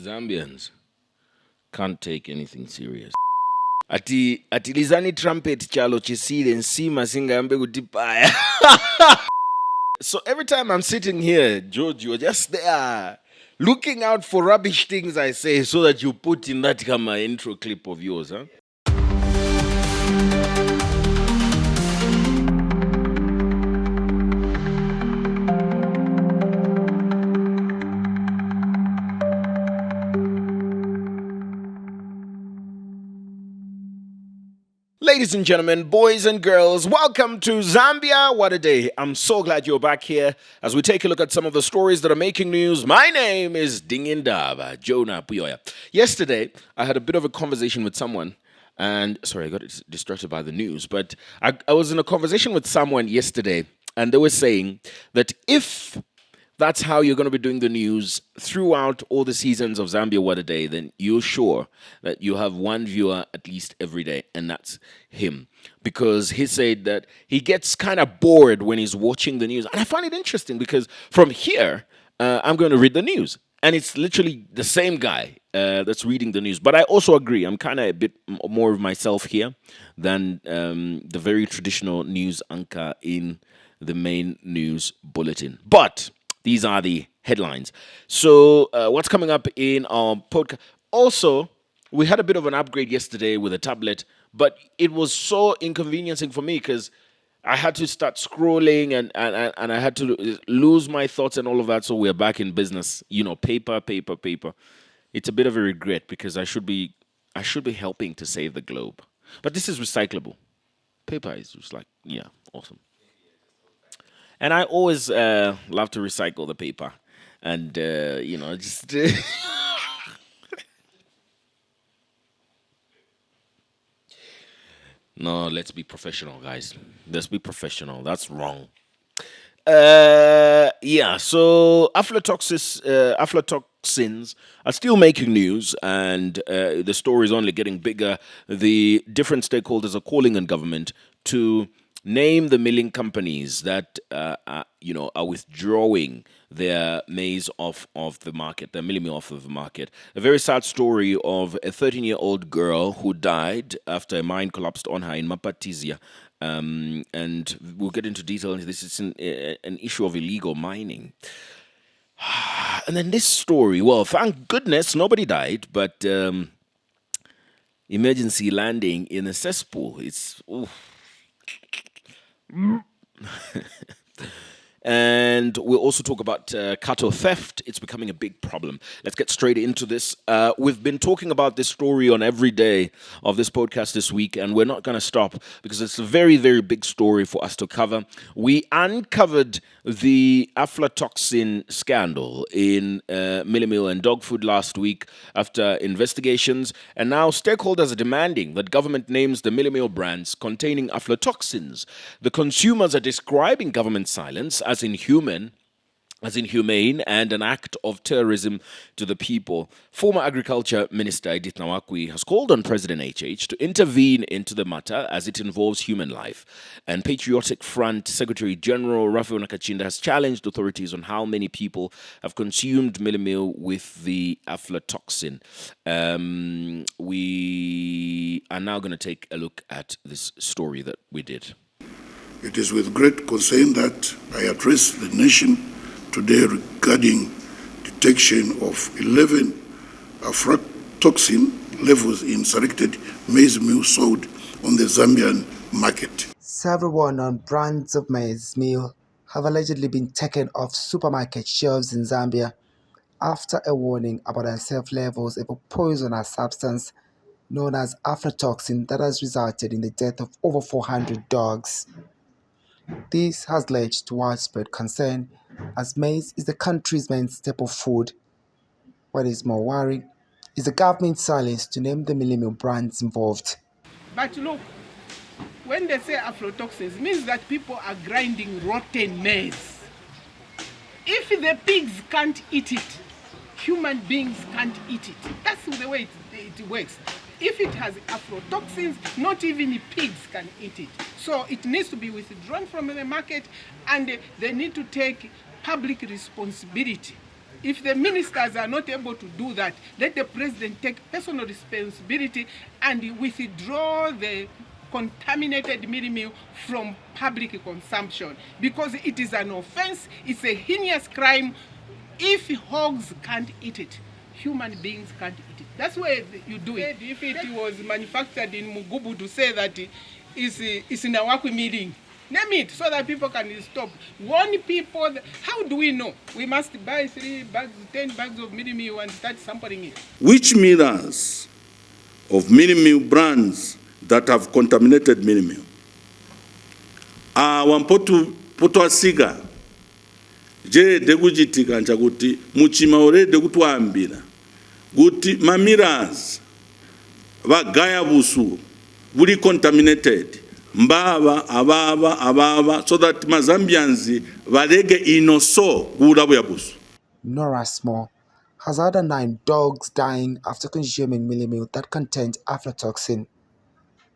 Zambians can't take anything serious. Ati lizani trumpet chalo chisile nsima singambe kutipaya. So every time I'm sitting here, George, you're just there looking out for rubbish things I say so that you put in that intro clip of yours, huh? Ladies and gentlemen, boys and girls, welcome to Zambia. What a day. I'm so glad you're back here as we take a look at some of the stories that are making news. My name is Dingindaba Jonah Buyoya. Yesterday, I had a bit of a conversation with someone, and sorry, I got distracted by the news, but I was in a conversation with someone yesterday, and they were saying that if that's how you're going to be doing the news throughout all the seasons of Zambia What a Day, then you're sure that you have one viewer at least every day, and that's him. Because he said that he gets kind of bored when he's watching the news. And I find it interesting because from here, I'm going to read the news. And it's literally the same guy that's reading the news. But I also agree, I'm kind of a bit more of myself here than the very traditional news anchor in the main news bulletin. But these are the headlines. So what's coming up in our podcast? Also, we had a bit of an upgrade yesterday with a tablet, but it was so inconveniencing for me because I had to start scrolling and I had to lose my thoughts and all of that. So we're back in business. You know, paper. It's a bit of a regret because I should be helping to save the globe. But this is recyclable. Paper is just like, yeah, awesome. And I always love to recycle the paper. And, just... No, let's be professional, guys. Let's be professional. That's wrong. So aflatoxins are still making news, and the story is only getting bigger. The different stakeholders are calling on government to name the milling companies that are withdrawing their maize off of the market, their milling meal off of the market. A very sad story of a 13-year-old girl who died after a mine collapsed on her in Mapatizia. And we'll get into detail. This is an issue of illegal mining. And then this story, well, thank goodness nobody died, but emergency landing in a cesspool. It's... Oof. And we'll also talk about cattle theft. It's becoming a big problem. Let's get straight into this. We've been talking about this story on every day of this podcast this week, and we're not going to stop because it's a very, very big story for us to cover. We uncovered the aflatoxin scandal in Mealie meal and dog food last week after investigations, and now stakeholders are demanding that government names the Mealie meal brands containing aflatoxins. The consumers are describing government silence as inhumane and an act of terrorism to the people. Former Agriculture Minister Edith Nawakwi has called on President HH to intervene into the matter as it involves human life. And Patriotic Front Secretary General Raphael Nakachinda has challenged authorities on how many people have consumed Mealie meal with the aflatoxin. We are now going to take a look at this story that we did. It is with great concern that I address the nation today regarding detection of 11 aflatoxin levels in selected maize meal sold on the Zambian market. Several well-known brands of maize meal have allegedly been taken off supermarket shelves in Zambia after a warning about unsafe levels of a poisonous substance known as aflatoxin that has resulted in the death of over 400 dogs. This has led to widespread concern as maize is the country's main staple food. What is more worrying is the government's silence to name the Mealie meal brands involved. But look, when they say aflatoxins, it means that people are grinding rotten maize. If the pigs can't eat it, human beings can't eat it. That's the way it works. If it has aflatoxins, not even pigs can eat it. So it needs to be withdrawn from the market, and they need to take public responsibility If the ministers are not able to do that, let the president take personal responsibility and withdraw the contaminated mealie meal from public consumption, because it is an offense, it's a heinous crime. If hogs can't eat it, human beings can't eat it. That's why you do it. If it was manufactured in Mugubu, to say that it's in a Wakwi meeting, name it so that people can stop. Warn people. How do we know? We must buy 3 bags, 10 bags of mealie meal and start sampling it. Which millers of mealie meal brands that have contaminated mealie meal? Wampoto asiga. Je degujitika nchakuti muchima orede kutwambira. Guti mamiras vagaya busu buli contaminated. Mbaba, ababa, so that Mazambians valege inoso gulabu ya busu. Nora Small has other 9 dogs dying after consuming mealie meal that contained aflatoxin.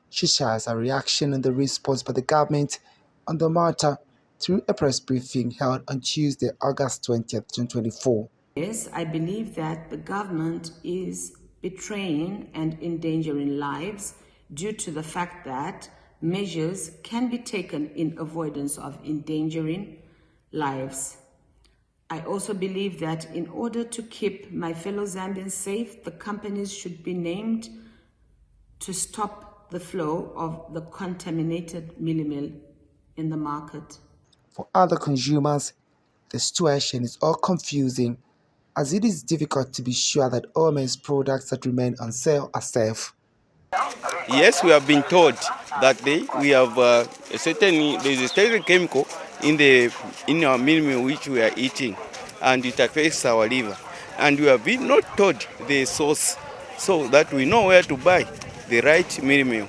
She shares her reaction and the response by the government on the matter through a press briefing held on Tuesday, August 20th, 2024. Yes, I believe that the government is betraying and endangering lives due to the fact that measures can be taken in avoidance of endangering lives. I also believe that in order to keep my fellow Zambians safe, the companies should be named to stop the flow of the contaminated mealie meal in the market. For other consumers, the situation is all confusing, as it is difficult to be sure that all maize products that remain on sale are safe. Yes, we have been told that we have there's a certain chemical in our mealie meal which we are eating, and it affects our liver. And we have been not told the source, so that we know where to buy the right mealie meal.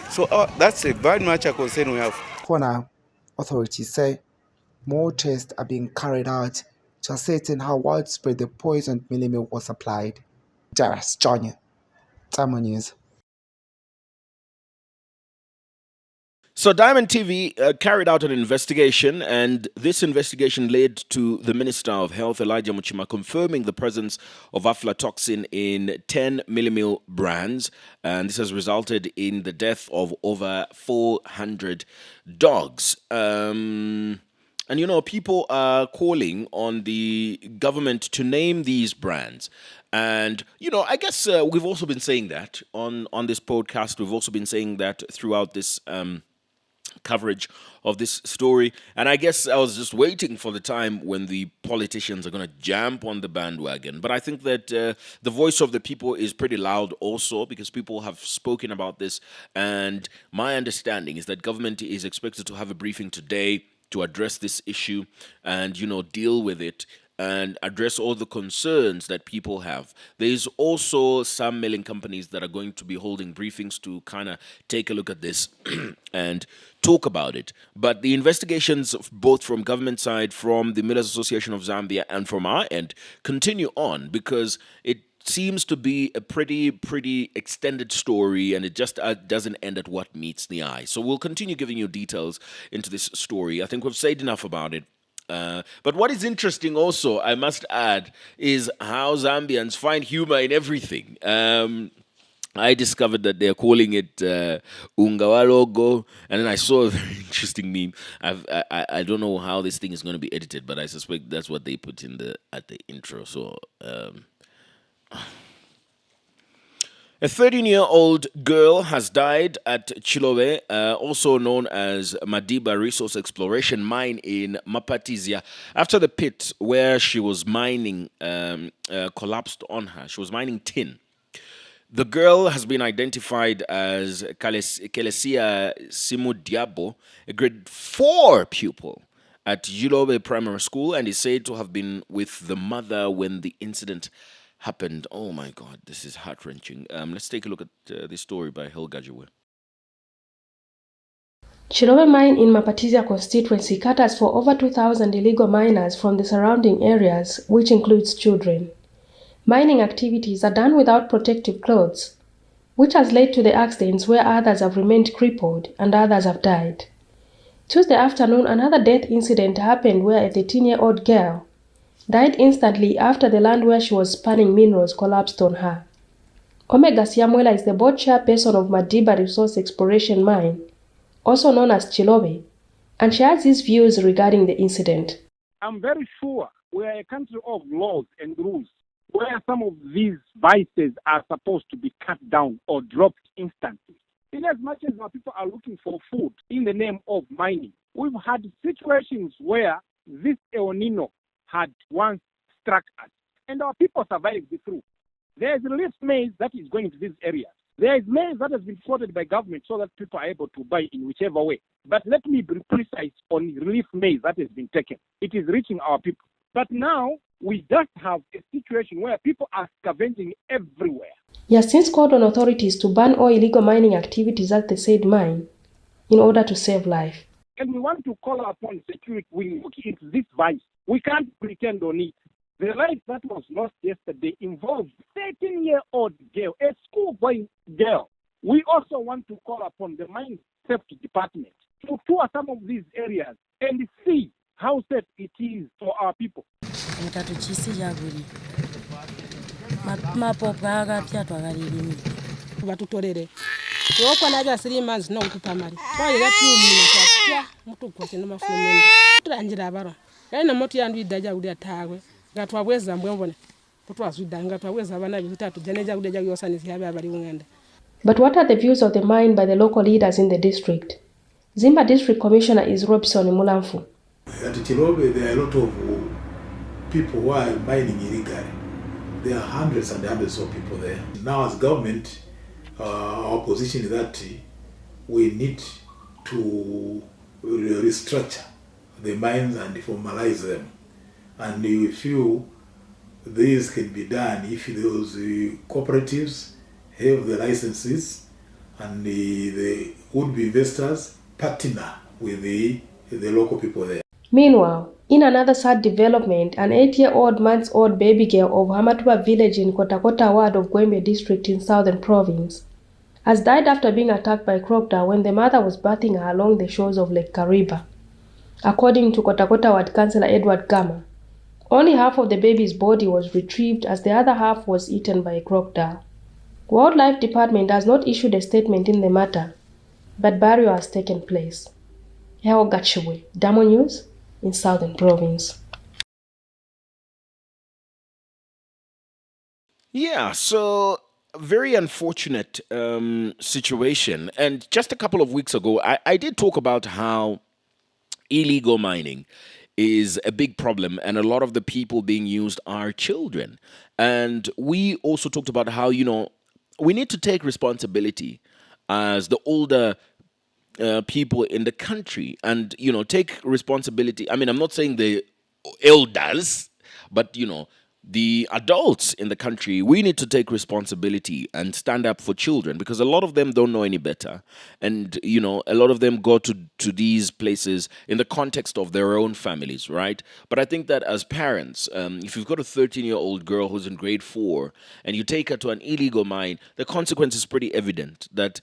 So that's very much a concern we have. For now, authorities say more tests are being carried out to ascertain how widespread the poisoned mealie meal was applied. Govt'S Jonah, Tamo News. So Diamond TV carried out an investigation, and this investigation led to the Minister of Health, Elijah Muchima, confirming the presence of aflatoxin in 10 mealie meal brands, and this has resulted in the death of over 400 dogs. And you know, people are calling on the government to name these brands. And, you know, I guess we've also been saying that on this podcast. We've also been saying that throughout this coverage of this story. And I guess I was just waiting for the time when the politicians are going to jump on the bandwagon. But I think that the voice of the people is pretty loud also, because people have spoken about this. And my understanding is that government is expected to have a briefing today to address this issue and, you know, deal with it and address all the concerns that people have. There's also some milling companies that are going to be holding briefings to kind of take a look at this and talk about it. But the investigations, both from government side, from the Millers Association of Zambia, and from our end, continue on, because it seems to be a pretty extended story, and it just doesn't end at what meets the eye. So we'll continue giving you details into this story. I think we've said enough about it. But what is interesting also, I must add, is how Zambians find humor in everything. I discovered that they're calling it Ungawalogo, and then I saw a very interesting meme. I don't know how this thing is going to be edited, but I suspect that's what they put in at the intro. So a 13-year-old girl has died at Chilowe, also known as Madiba Resource Exploration Mine in Mapatizia, after the pit where she was mining collapsed on her. She was mining tin. The girl has been identified as Kelesia Simudiabo, a grade 4 pupil at Chilowe Primary School, and is said to have been with the mother when the incident happened. Oh my God, this is heart-wrenching. Let's take a look at this story by Helga Jiwe. Chilowe Mine in Mapatizia constituency caters for over 2,000 illegal miners from the surrounding areas, which includes children. Mining activities are done without protective clothes, which has led to the accidents where others have remained crippled and others have died. Tuesday afternoon, another death incident happened where a 13-year-old girl died instantly after the land where she was spanning minerals collapsed on her. Omega Siamwela is the board chairperson of Madiba Resource Exploration Mine, also known as Chilobe, and shares his views regarding the incident. I'm very sure we are a country of laws and rules where some of these vices are supposed to be cut down or dropped instantly. In as much as our people are looking for food in the name of mining, we've had situations where this El Nino had once struck us, and our people survived through. There is relief maize that is going to these areas. There is maize that has been floated by government so that people are able to buy in whichever way. But let me be precise on relief maize that has been taken. It is reaching our people. But now we just have a situation where people are scavenging everywhere. He has since called on authorities to ban all illegal mining activities at the said mine in order to save life. And we want to call upon security. We look into this vice. We can't pretend on it. The life that was lost yesterday involved a 13-year-old girl, a schoolboy girl. We also want to call upon the mine safety department to tour some of these areas and see how safe it is for our people. Batutorere yokwa naja 3 months no kupamali kwa ya 2 minutes ya mutu kwese no mafumende turangira abaro yana moto yandu idaja uri atagwe gatwabweza mbwembone tutwazudanga twabweza abana bitatu janeja uri jagu yosanisi yabe abari ngenda. But what are the views of the mine by the local leaders in the district? Zimba District Commissioner is Robson Mulamfu. At Chilobe, there are a lot of people who are mining illegally. There are hundreds and hundreds of people there. Now as government, our position is that we need to restructure the mines and formalize them. And we feel this can be done if those cooperatives have the licenses and the would-be investors partner with the local people there. Meanwhile, in another sad development, an 8-month-old baby girl of Hamatuba village in Kotakota ward of Gwembe district in southern province has died after being attacked by crocodile when the mother was bathing her along the shores of Lake Kariba. According to Kotakota ward councillor Edward Gama, only half of the baby's body was retrieved as the other half was eaten by a crocodile. Wildlife Department has not issued a statement in the matter, but burial has taken place. Heo Gachiwe, Damo News in Southern Province. Yeah, so very unfortunate situation. And just a couple of weeks ago, I did talk about how illegal mining is a big problem and a lot of the people being used are children. And we also talked about how, we need to take responsibility as the older people in the country and, take responsibility. I mean, I'm not saying the elders, but, the adults in the country, we need to take responsibility and stand up for children because a lot of them don't know any better. And, a lot of them go to these places in the context of their own families, right? But I think that as parents, if you've got a 13-year-old girl who's in grade 4 and you take her to an illegal mine, the consequence is pretty evident that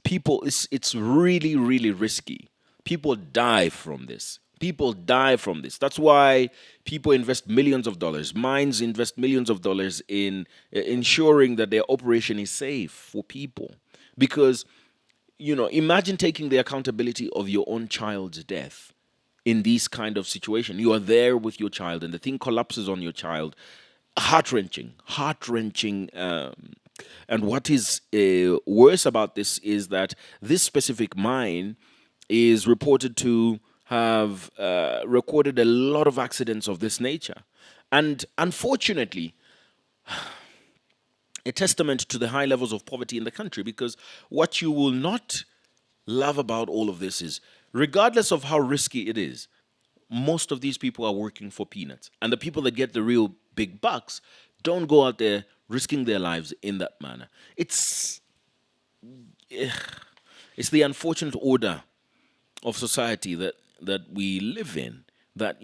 it's really, really risky. People die from this. That's why people invest millions of dollars. Mines invest millions of dollars in ensuring that their operation is safe for people. Because, imagine taking the accountability of your own child's death in this kind of situation. You are there with your child and the thing collapses on your child. Heart-wrenching. And what is worse about this is that this specific mine is reported to have recorded a lot of accidents of this nature. And unfortunately, a testament to the high levels of poverty in the country, because what you will not love about all of this is, regardless of how risky it is, most of these people are working for peanuts. And the people that get the real big bucks don't go out there risking their lives in that manner. It's the unfortunate order of society that we live in, that,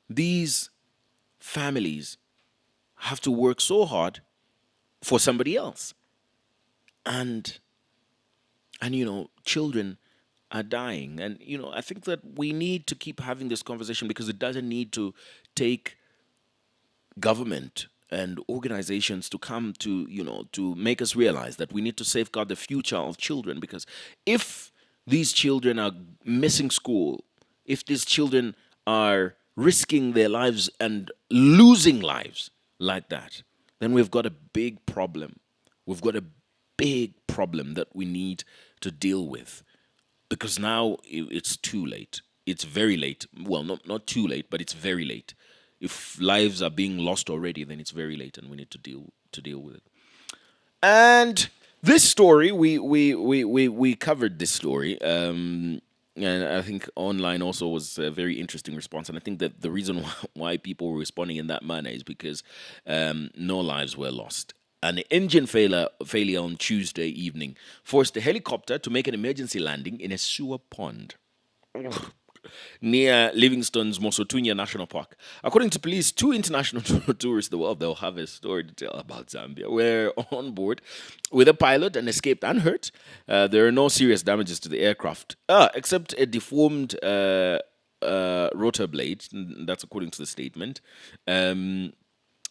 these families have to work so hard for somebody else. And children are dying. And, I think that we need to keep having this conversation because it doesn't need to take government and organizations to come to, to make us realize that we need to safeguard the future of children, because if these children are missing school, if these children are risking their lives and losing lives like that, then we've got a big problem. We've got a big problem that we need to deal with, because now it's too late. It's very late. Well, not too late, but it's very late. If lives are being lost already, then it's very late, and we need to deal with it. And this story, we covered this story, and I think online also was a very interesting response. And I think that the reason why people were responding in that manner is because no lives were lost. An engine failure on Tuesday evening forced a helicopter to make an emergency landing in a sewer pond near Livingstone's Mosotunya National Park. According to police, two international tourists, they'll have a story to tell about Zambia, were on board with a pilot and escaped unhurt. There are no serious damages to the aircraft, except a deformed rotor blade. That's according to the statement.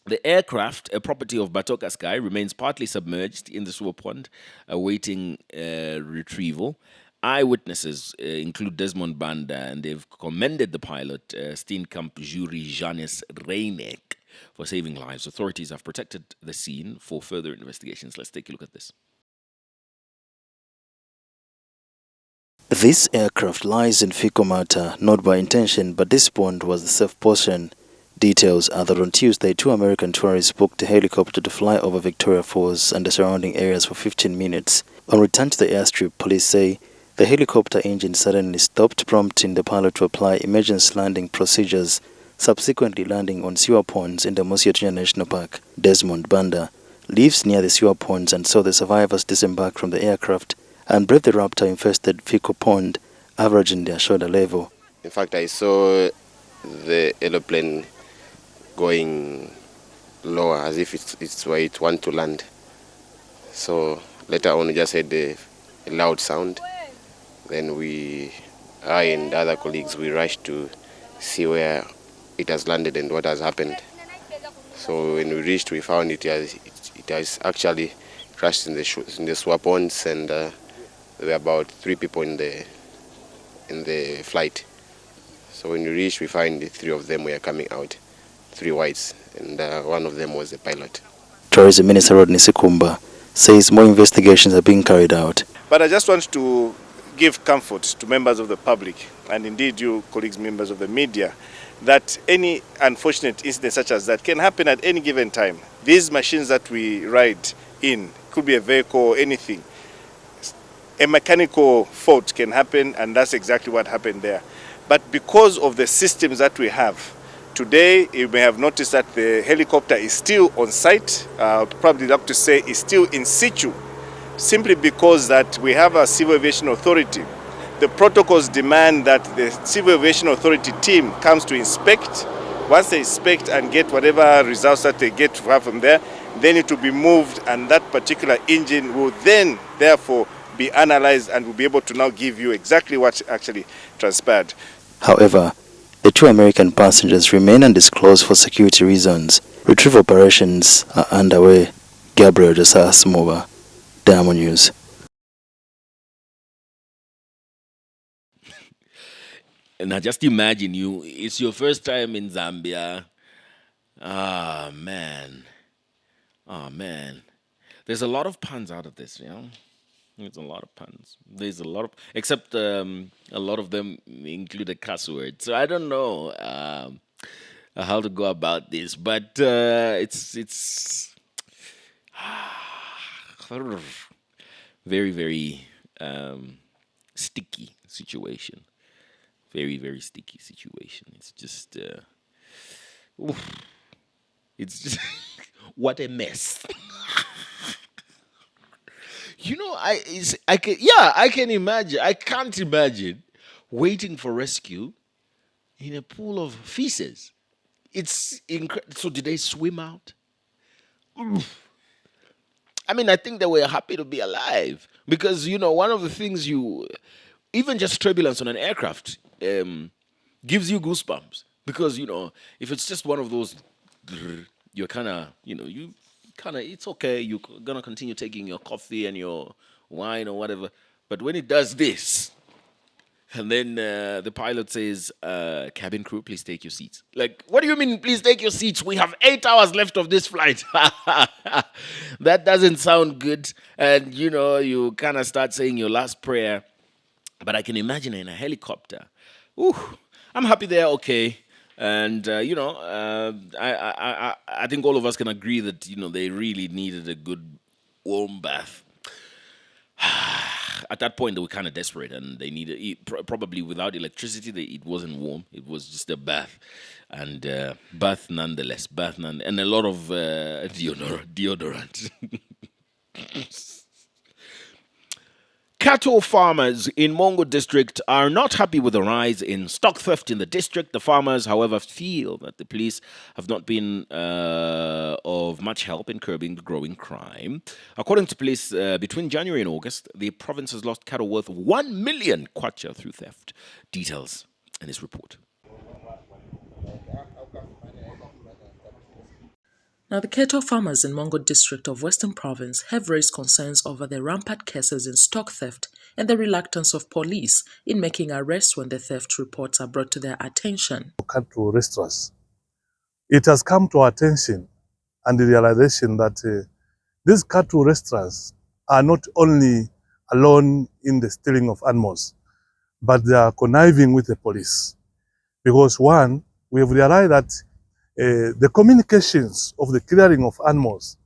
The aircraft, a property of Batoka Sky, remains partly submerged in the sewer pond, awaiting retrieval. Eyewitnesses include Desmond Banda, and they've commended the pilot, Steenkamp Jury Janis Reinek, for saving lives. Authorities have protected the scene for further investigations. Let's take a look at this. This aircraft lies in Fikomata, not by intention, but this pond was the safe portion. Details are that on Tuesday, two American tourists booked a helicopter to fly over Victoria Falls and the surrounding areas for 15 minutes. On return to the airstrip, police say the helicopter engine suddenly stopped, prompting the pilot to apply emergency landing procedures, subsequently landing on sewer ponds in the Mosotunya National Park. Desmond Banda lives near the sewer ponds and saw the survivors disembark from the aircraft and brave the raptor-infested Fico Pond, averaging their shoulder level. In fact, I saw the aeroplane going lower as if it's where it wants to land. So later on, we just heard a loud sound. Then I and other colleagues, we rushed to see where it has landed and what has happened. So when we reached, we found it has actually crashed in the sewer ponds, and there were about 3 people in the flight. So when we reached, we find the 3 of them were coming out, 3 whites, and one of them was the pilot. Tourism Minister Rodney Sikumba says more investigations are being carried out. But I just want to give comfort to members of the public, and indeed you colleagues, members of the media, that any unfortunate incident such as that can happen at any given time. These machines that we ride in, could be a vehicle or anything, a mechanical fault can happen, and that's exactly what happened there. But because of the systems that we have, today you may have noticed that the helicopter is still on site. I'd probably like to say is still in situ, simply because that we have a Civil Aviation Authority. The protocols demand that the Civil Aviation Authority team comes to inspect. Once they inspect and get whatever results that they get from there, then it will be moved, and that particular engine will then therefore be analyzed and will be able to now give you exactly what actually transpired. However, the 2 American passengers remain undisclosed for security reasons. Retrieval operations are underway. Gabriel Josas Moba, Diamond News. Now just imagine it's your first time in Zambia. Man. There's a lot of puns out of this, There's a lot of puns. There's a lot of, except a lot of them include a cuss word. So I don't know how to go about this, but it's very, very sticky situation. Very, very sticky situation. It's just, it's just, what a mess. I can imagine. I can't imagine waiting for rescue in a pool of feces. It's incredible. So did they swim out? I mean, I think they were happy to be alive because, one of the things even just turbulence on an aircraft gives you goosebumps because, if it's just one of those, you're kind of, it's okay. You're going to continue taking your coffee and your wine or whatever. But when it does this, and then the pilot says, cabin crew, please take your seats. Like, what do you mean, please take your seats? We have 8 hours left of this flight. That doesn't sound good. And, you kind of start saying your last prayer. But I can imagine in a helicopter. Ooh, I'm happy they're okay. And, I think all of us can agree that, they really needed a good warm bath. At that point, they were kind of desperate, and they needed probably without electricity. It wasn't warm; it was just a bath, and bath nonetheless, and a lot of deodorant. Cattle farmers in Mongo district are not happy with the rise in stock theft in the district. The farmers, however, feel that the police have not been of much help in curbing the growing crime. According to police, between January and August, the province has lost cattle worth 1 million kwacha through theft. Details in this report. Now, the cattle farmers in Mongo district of Western Province have raised concerns over the rampant cases in stock theft and the reluctance of police in making arrests when the theft reports are brought to their attention. Cattle restaurants. It has come to our attention and the realization that these cattle restaurants are not only alone in the stealing of animals, but they are conniving with the police. Because one, we have realized that the communications of the clearing of animals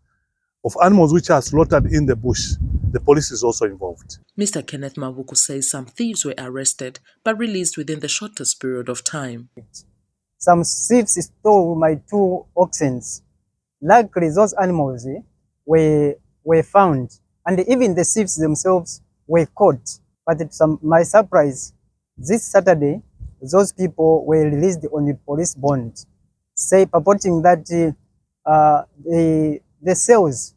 which are slaughtered in the bush, the police is also involved. Mr. Kenneth Mavuku says some thieves were arrested but released within the shortest period of time. Some thieves stole my 2 oxen. Luckily, those animals were found, and even the thieves themselves were caught. But to my surprise, this Saturday, those people were released on the police bond, purporting that the cells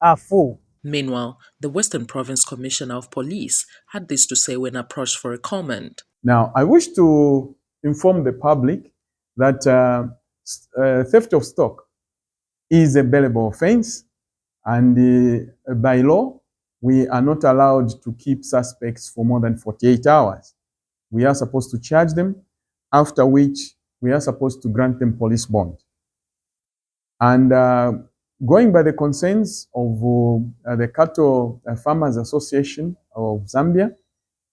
are full. Meanwhile, the Western Province Commissioner of Police had this to say when approached for a comment. Now, I wish to inform the public that theft of stock is a bailable offense, and by law, we are not allowed to keep suspects for more than 48 hours. We are supposed to charge them, after which we are supposed to grant them police bond. And going by the concerns of the Cattle Farmers Association of Zambia,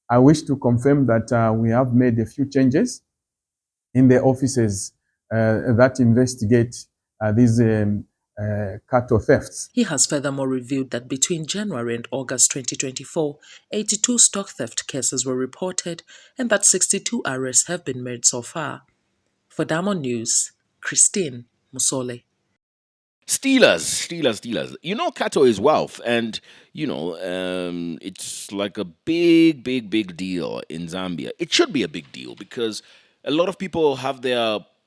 I wish to confirm that we have made a few changes in the offices that investigate these cattle thefts. He has furthermore revealed that between January and August 2024, 82 stock theft cases were reported and that 62 arrests have been made so far. For Diamond News, Christine Musole. Steelers. Cattle is wealth, and it's like a big deal in Zambia. It should be a big deal because a lot of people have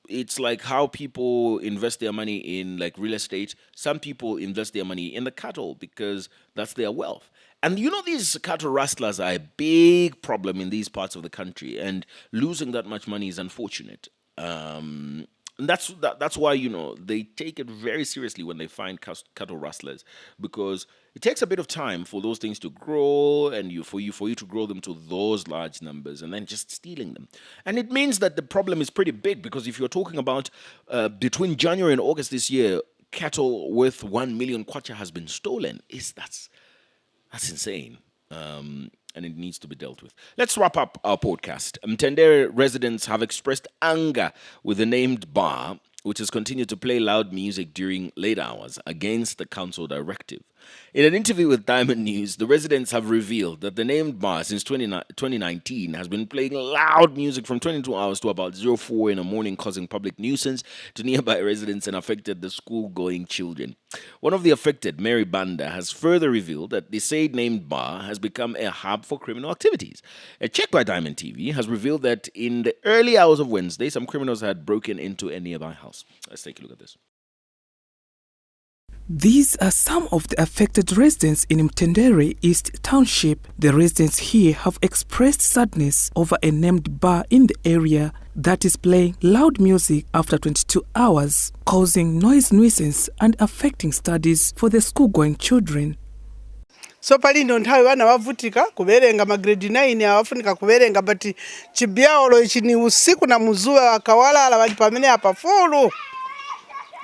it's like how people invest their money in like real estate. Some people invest their money in the cattle because that's their wealth. And these cattle rustlers are a big problem in these parts of the country, and losing that much money is unfortunate. And that's why they take it very seriously when they find cattle rustlers, because it takes a bit of time for those things to grow and for you to grow them to those large numbers and then just stealing them. And it means that the problem is pretty big, because if you're talking about between January and August this year, cattle worth 1 million kwacha has been stolen. That's insane. And it needs to be dealt with. Let's wrap up our podcast. Mtendere residents have expressed anger with the named bar, which has continued to play loud music during late hours against the council directive. In an interview with Diamond News, the residents have revealed that the named bar since 2019 has been playing loud music from 22 hours to about 04 in the morning, causing public nuisance to nearby residents and affected the school-going children. One of the affected, Mary Banda, has further revealed that the said named bar has become a hub for criminal activities. A check by Diamond TV has revealed that in the early hours of Wednesday, some criminals had broken into a nearby house. Let's take a look at this. These are some of the affected residents in Mtendere East Township. The residents here have expressed sadness over a named bar in the area that is playing loud music after 22 hours, causing noise nuisance and affecting studies for the school-going children. So pali ndo nthawi vana vavutika kuverenga magrade 9 avafunika kuverenga but chibyaulo ichi ni usiku na muzuwa akawalala vali pamene apa fulu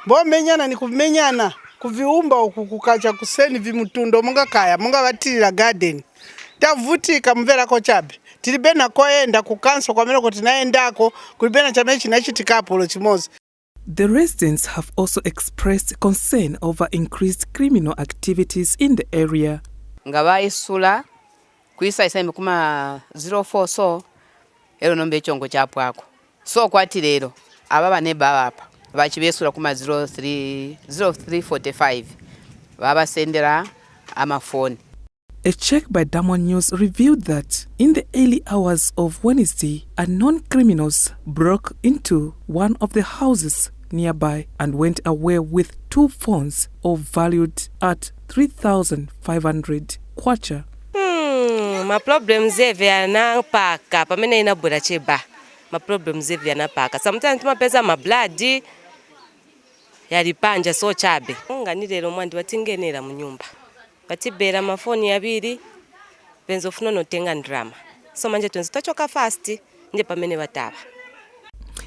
bomenyana ni kumenyana kuviumba uku kukacha kuseni vimutundo munga kaya munga vatilira garden tavutika mvera ko chabe tilibena koenda kukanso kwamene kuti naendako kulibena chamene chinachitikapo lo chimozi. The residents have also expressed concern over increased criminal activities in the area. Ngabaisula kuisa isembe kuma 04 so ero nombe chongo chapwako so kwati lero ababa ne baba bachibesula kuma 0345 baba sendera amafoni. A check by Diamond News revealed that in the early hours of Wednesday, unknown criminals broke into one of the houses nearby and went away with 2 phones all valued at 3,500 kwacha. Ma problems yana paka pamene ina bura cheba. Ma problems yana paka. Sometimes mapeza ma blood yalipanja so chabe. Ngani lero mwandi watingenera mu nyumba. Batibera mafoni abiri benzo funo notenga drama. So manje tutachoka fast nje pamene bataba.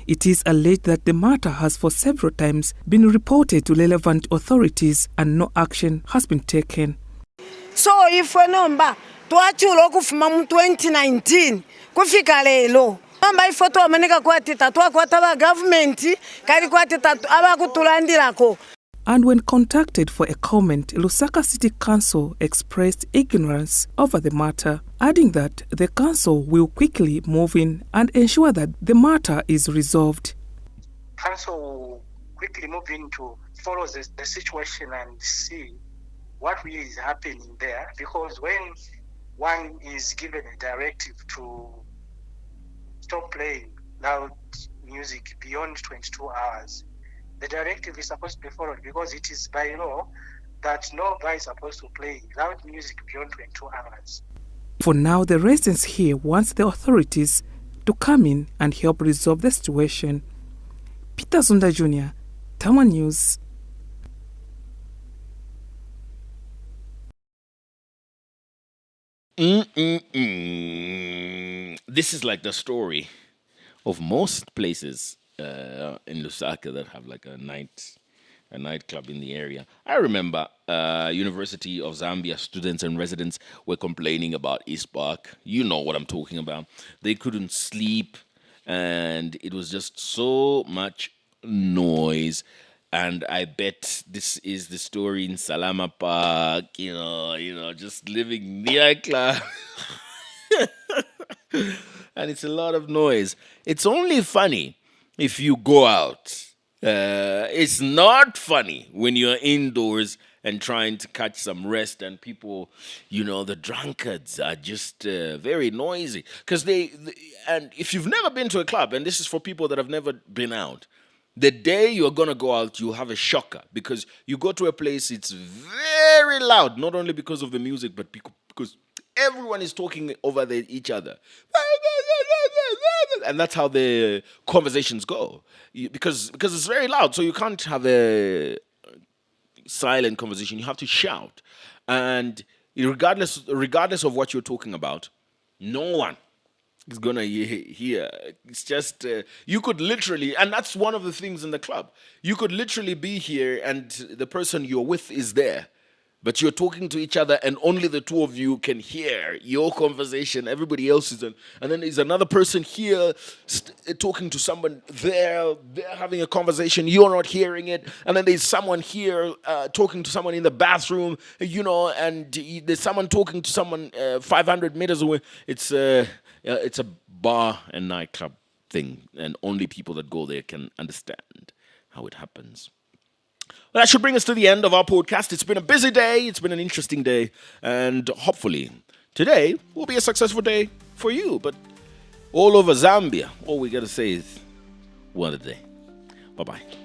It is alleged that the matter has for several times been reported to relevant authorities and no action has been taken. So if nomba twachula okufuma mu 2019 kufika lelo nomba ifoto ameneka kwatita twakwata ba government kali kwatita abakutulandirako. And when contacted for a comment, Lusaka City Council expressed ignorance over the matter, adding that the council will quickly move in and ensure that the matter is resolved. Council will quickly move in to follow the situation and see what really is happening there, because when one is given a directive to stop playing loud music beyond 22 hours, the directive is supposed to be followed, because it is by law that nobody is supposed to play loud music beyond 22 hours. For now, the residents here want the authorities to come in and help resolve the situation. Peter Zunda Jr., Diamond News. This is like the story of most places in Lusaka that have like a nightclub in the area. I remember University of Zambia students and residents were complaining about East Park. You know what I'm talking about. They couldn't sleep, and it was just so much noise. And I bet this is the story in Salama Park. You know, just living near a club. And it's a lot of noise. It's only funny if you go out. It's not funny when you're indoors and trying to catch some rest, and people, the drunkards are just very noisy. Because and if you've never been to a club, and this is for people that have never been out, the day you're going to go out, you'll have a shocker, because you go to a place, it's very loud, not only because of the music, but because everyone is talking over each other. And that's how the conversations go, because it's very loud. So you can't have a silent conversation. You have to shout, and regardless of what you're talking about, no one is gonna hear. It's just you could literally, and that's one of the things in the club. You could literally be here, and the person you're with is there, but you're talking to each other, and only the two of you can hear your conversation. Everybody else is and then there's another person here talking to someone there. They're having a conversation. You're not hearing it. And then there's someone here talking to someone in the bathroom, and there's someone talking to someone 500 meters away. It's a bar and nightclub thing, and only people that go there can understand how it happens. Well, that should bring us to the end of our podcast. It's been a busy day. It's been an interesting day. And hopefully today will be a successful day for you. But all over Zambia, all we got to say is, what a day. Bye-bye.